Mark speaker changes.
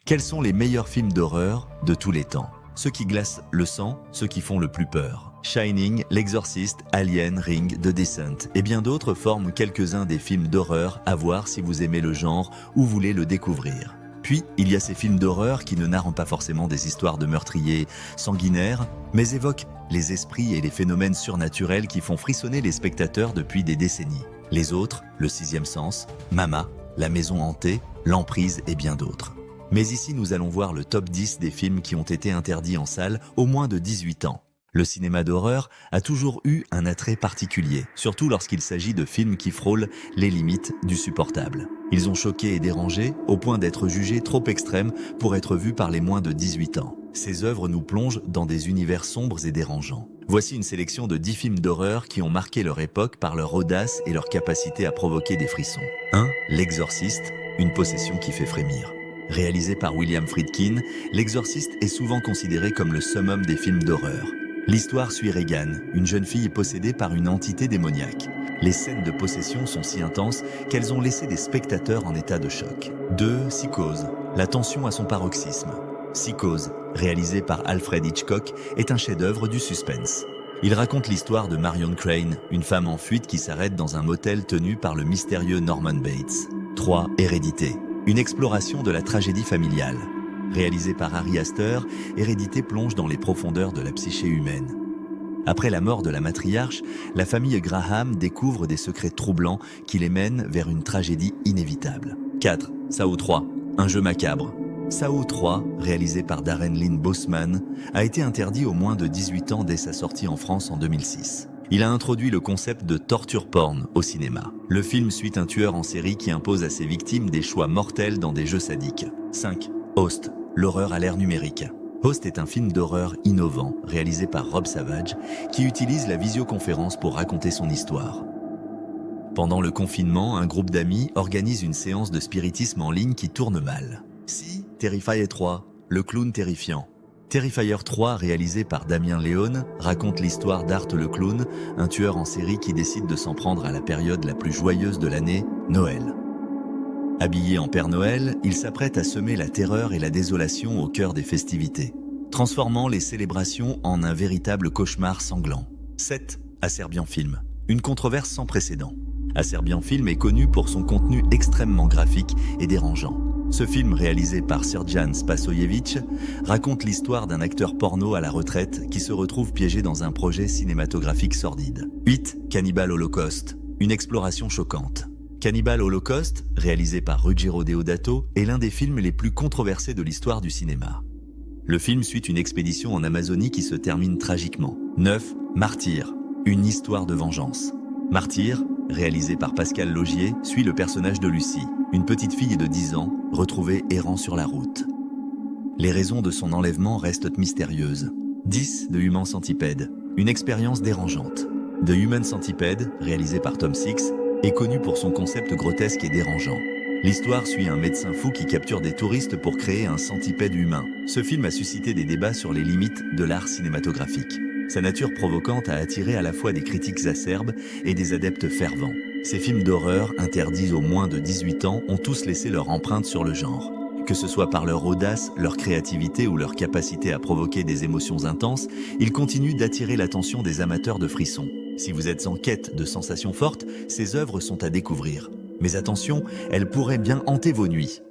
Speaker 1: Quels sont les meilleurs films d'horreur de tous les temps? Ceux qui glacent le sang, ceux qui font le plus peur. Shining, L'Exorciste, Alien, Ring, The Descent et bien d'autres forment quelques-uns des films d'horreur à voir si vous aimez le genre ou voulez le découvrir. Puis, il y a ces films d'horreur qui ne narrent pas forcément des histoires de meurtriers sanguinaires, mais évoquent les esprits et les phénomènes surnaturels qui font frissonner les spectateurs depuis des décennies. Les autres, Le Sixième Sens, Mama, La Maison Hantée, L'Emprise et bien d'autres. Mais ici, nous allons voir le top 10 des films qui ont été interdits en salle au moins de 18 ans. Le cinéma d'horreur a toujours eu un attrait particulier, surtout lorsqu'il s'agit de films qui frôlent les limites du supportable. Ils ont choqué et dérangé au point d'être jugés trop extrêmes pour être vus par les moins de 18 ans. Ces œuvres nous plongent dans des univers sombres et dérangeants. Voici une sélection de 10 films d'horreur qui ont marqué leur époque par leur audace et leur capacité à provoquer des frissons. 1. L'Exorciste, une possession qui fait frémir. Réalisé par William Friedkin, L'Exorciste est souvent considéré comme le summum des films d'horreur. L'histoire suit Regan, une jeune fille possédée par une entité démoniaque. Les scènes de possession sont si intenses qu'elles ont laissé des spectateurs en état de choc. 2. Psychose, la tension à son paroxysme. Psychose, réalisé par Alfred Hitchcock, est un chef-d'œuvre du suspense. Il raconte l'histoire de Marion Crane, une femme en fuite qui s'arrête dans un motel tenu par le mystérieux Norman Bates. 3. Hérédité, une exploration de la tragédie familiale. Réalisé par Ari Aster, Hérédité plonge dans les profondeurs de la psyché humaine. Après la mort de la matriarche, la famille Graham découvre des secrets troublants qui les mènent vers une tragédie inévitable. 4. Sao 3, un jeu macabre. Sao 3, réalisé par Darren Lynn Bousman, a été interdit aux moins de 18 ans dès sa sortie en France en 2006. Il a introduit le concept de torture porn au cinéma. Le film suit un tueur en série qui impose à ses victimes des choix mortels dans des jeux sadiques. 5. Host, l'horreur à l'ère numérique. Host est un film d'horreur innovant, réalisé par Rob Savage, qui utilise la visioconférence pour raconter son histoire. Pendant le confinement, un groupe d'amis organise une séance de spiritisme en ligne qui tourne mal. Si, Terrifier 3, le clown terrifiant. Terrifier 3, réalisé par Damien Leone, raconte l'histoire d'Art le clown, un tueur en série qui décide de s'en prendre à la période la plus joyeuse de l'année, Noël. Habillé en Père Noël, il s'apprête à semer la terreur et la désolation au cœur des festivités, transformant les célébrations en un véritable cauchemar sanglant. 7. Acerbian Film, une controverse sans précédent. Acerbian Film est connu pour son contenu extrêmement graphique et dérangeant. Ce film, réalisé par Srdjan Spasojevic, raconte l'histoire d'un acteur porno à la retraite qui se retrouve piégé dans un projet cinématographique sordide. 8. Cannibal Holocaust, une exploration choquante. Cannibal Holocaust, réalisé par Ruggero Deodato, est l'un des films les plus controversés de l'histoire du cinéma. Le film suit une expédition en Amazonie qui se termine tragiquement. 9. Martyr, une histoire de vengeance. Martyr, réalisé par Pascal Laugier, suit le personnage de Lucie, une petite fille de 10 ans, retrouvée errant sur la route. Les raisons de son enlèvement restent mystérieuses. 10. The Human Centipede, une expérience dérangeante. The Human Centipede, réalisé par Tom Six, est connu pour son concept grotesque et dérangeant. L'histoire suit un médecin fou qui capture des touristes pour créer un centipède humain. Ce film a suscité des débats sur les limites de l'art cinématographique. Sa nature provocante a attiré à la fois des critiques acerbes et des adeptes fervents. Ces films d'horreur, interdits aux moins de 18 ans, ont tous laissé leur empreinte sur le genre. Que ce soit par leur audace, leur créativité ou leur capacité à provoquer des émotions intenses, ils continuent d'attirer l'attention des amateurs de frissons. Si vous êtes en quête de sensations fortes, ces œuvres sont à découvrir. Mais attention, elles pourraient bien hanter vos nuits.